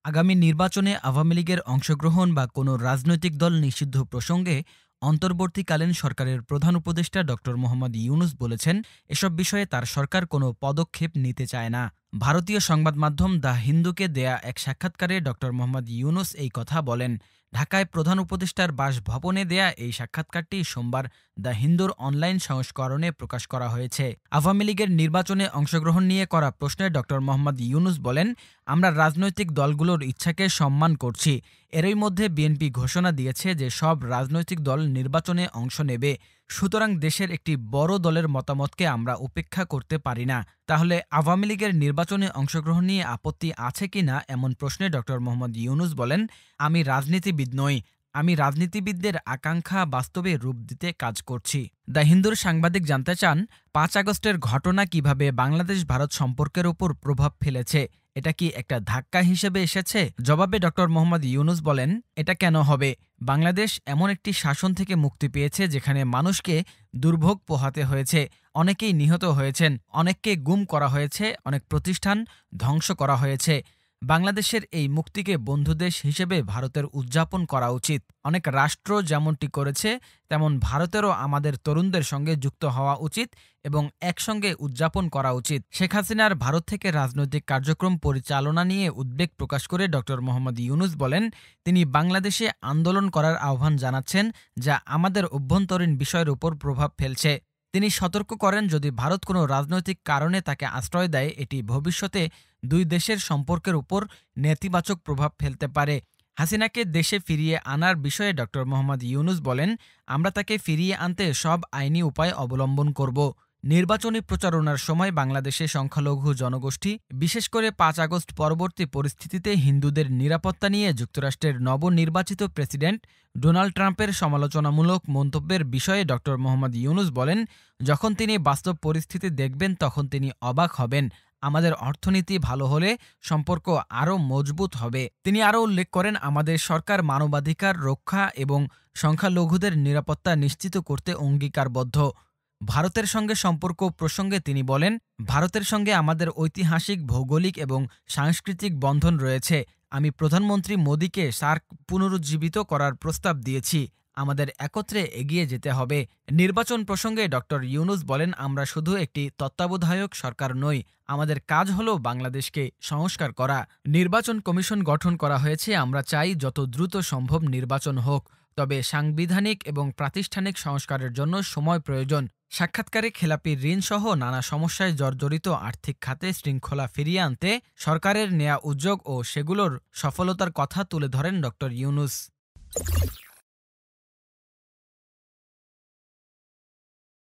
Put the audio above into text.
আগামী নির্বাচনে আওয়ামী লীগের অংশগ্রহণ বা কোনো রাজনৈতিক দল নিষিদ্ধ প্রসঙ্গে অন্তর্বর্তীকালীন সরকারের প্রধান উপদেষ্টা ড মোহাম্মদ ইউনূস বলেছেন, এসব বিষয়ে তার সরকার কোনো পদক্ষেপ নিতে চায় না। ভারতীয় সংবাদ মাধ্যম দ্য হিন্দুকে দেয়া এক সাক্ষাৎকারে ড মোহাম্মদ ইউনূস এই কথা বলেন। ঢাকায় প্রধান উপদেষ্টার বাসভবনে দেয়া এই সাক্ষাৎকারটি সোমবার দ্য হিন্দুর অনলাইন সংস্করণে প্রকাশ করা হয়েছে। আওয়ামী লীগের নির্বাচনে অংশগ্রহণ নিয়ে করা প্রশ্নে ড মোহাম্মদ ইউনূস বলেন, আমরা রাজনৈতিক দলগুলোর ইচ্ছাকে সম্মান করছি। এরই মধ্যে বিএনপি ঘোষণা দিয়েছে যে সব রাজনৈতিক দল নির্বাচনে অংশ নেবে। সুতরাং দেশের একটি বড় দলের মতামতকে আমরা উপেক্ষা করতে পারি না। তাহলে আওয়ামী লীগের নির্বাচনে অংশগ্রহণ নিয়ে আপত্তি আছে কিনা এমন প্রশ্নে ড মোহাম্মদ ইউনূস বলেন, আমি রাজনীতিবিদ নই। আমি রাজনীতিবিদদের আকাঙ্ক্ষা বাস্তবে রূপ দিতে কাজ করছি। দ্য হিন্দুর সাংবাদিক জানতে চান, ৫ আগস্টের ঘটনা কিভাবে বাংলাদেশ ভারত সম্পর্কের ওপর প্রভাব ফেলেছে? এটা কি একটা ধাক্কা হিসেবে এসেছে? জবাবে ড মোহাম্মদ ইউনূস বলেন, এটা কেন হবে? বাংলাদেশ এমন একটি শাসন থেকে মুক্তি পেয়েছে যেখানে মানুষকে দুর্ভোগ পোহাতে হয়েছে, অনেকেই নিহত হয়েছেন, অনেককে গুম করা হয়েছে, অনেক প্রতিষ্ঠান ধ্বংস করা হয়েছে। বাংলাদেশের এই মুক্তিকে বন্ধুদেশ হিসেবে ভারতের উদযাপন করা উচিত। অনেক রাষ্ট্র যেমনটি করেছে তেমন ভারতেরও আমাদের তরুণদের সঙ্গে যুক্ত হওয়া উচিত এবং একসঙ্গে উদযাপন করা উচিত। শেখ হাসিনার ভারত থেকে রাজনৈতিক কার্যক্রম পরিচালনা নিয়ে উদ্বেগ প্রকাশ করে ড মোহাম্মদ ইউনূস বলেন, তিনি বাংলাদেশে আন্দোলন করার আহ্বান জানাচ্ছেন, যা আমাদের অভ্যন্তরীণ বিষয়ের উপর প্রভাব ফেলছে। তিনি সতর্ক করেন, যদি ভারত কোনো রাজনৈতিক কারণে তাকে আশ্রয় দেয়, এটি ভবিষ্যতে দুই দেশের সম্পর্কের উপর নেতিবাচক প্রভাব ফেলতে পারে। হাসিনাকে দেশে ফিরিয়ে আনার বিষয়ে ড মোহাম্মদ ইউনূস বলেন, আমরা তাকে ফিরিয়ে আনতে সব আইনি উপায় অবলম্বন করব। নির্বাচনী প্রচারণার সময় বাংলাদেশে সংখ্যালঘু জনগোষ্ঠী, বিশেষ করে ৫ আগস্ট পরবর্তী পরিস্থিতিতে হিন্দুদের নিরাপত্তা নিয়ে যুক্তরাষ্ট্রের নবনির্বাচিত প্রেসিডেন্ট ডোনাল্ড ট্রাম্পের সমালোচনামূলক মন্তব্যের বিষয়ে ড মোহাম্মদ ইউনূস বলেন, যখন তিনি বাস্তব পরিস্থিতি দেখবেন তখন তিনি অবাক হবেন। আমাদের অর্থনীতি ভালো হলে সম্পর্ক আরও মজবুত হবে। তিনি আরও উল্লেখ করেন, আমাদের সরকার মানবাধিকার রক্ষা এবং সংখ্যালঘুদের নিরাপত্তা নিশ্চিত করতে অঙ্গীকারবদ্ধ। ভারতের সঙ্গে সম্পর্ক প্রসঙ্গে তিনি বলেন, ভারতের সঙ্গে আমাদের ঐতিহাসিক, ভৌগোলিক এবং সাংস্কৃতিক বন্ধন রয়েছে। আমি প্রধানমন্ত্রী মোদীকে সার্ক পুনরুজ্জীবিত করার প্রস্তাব দিয়েছি। আমাদের একত্রে এগিয়ে যেতে হবে। নির্বাচন প্রসঙ্গে ড ইউনূস বলেন, আমরা শুধু একটি তত্ত্বাবধায়ক সরকার নই, আমাদের কাজ হলো বাংলাদেশকে সংস্কার করা। নির্বাচন কমিশন গঠন করা হয়েছে। আমরা চাই যত দ্রুত সম্ভব নির্বাচন হোক, তবে সাংবিধানিক এবং প্রাতিষ্ঠানিক সংস্কারের জন্য সময় প্রয়োজন। সাক্ষাৎকারে খেলাপি ঋণসহ নানা সমস্যায় জর্জরিত আর্থিক খাতে শৃঙ্খলা ফিরিয়ে আনতে সরকারের নেয়া উদ্যোগ ও সেগুলোর সফলতার কথা তুলে ধরেন ড ইউনূস।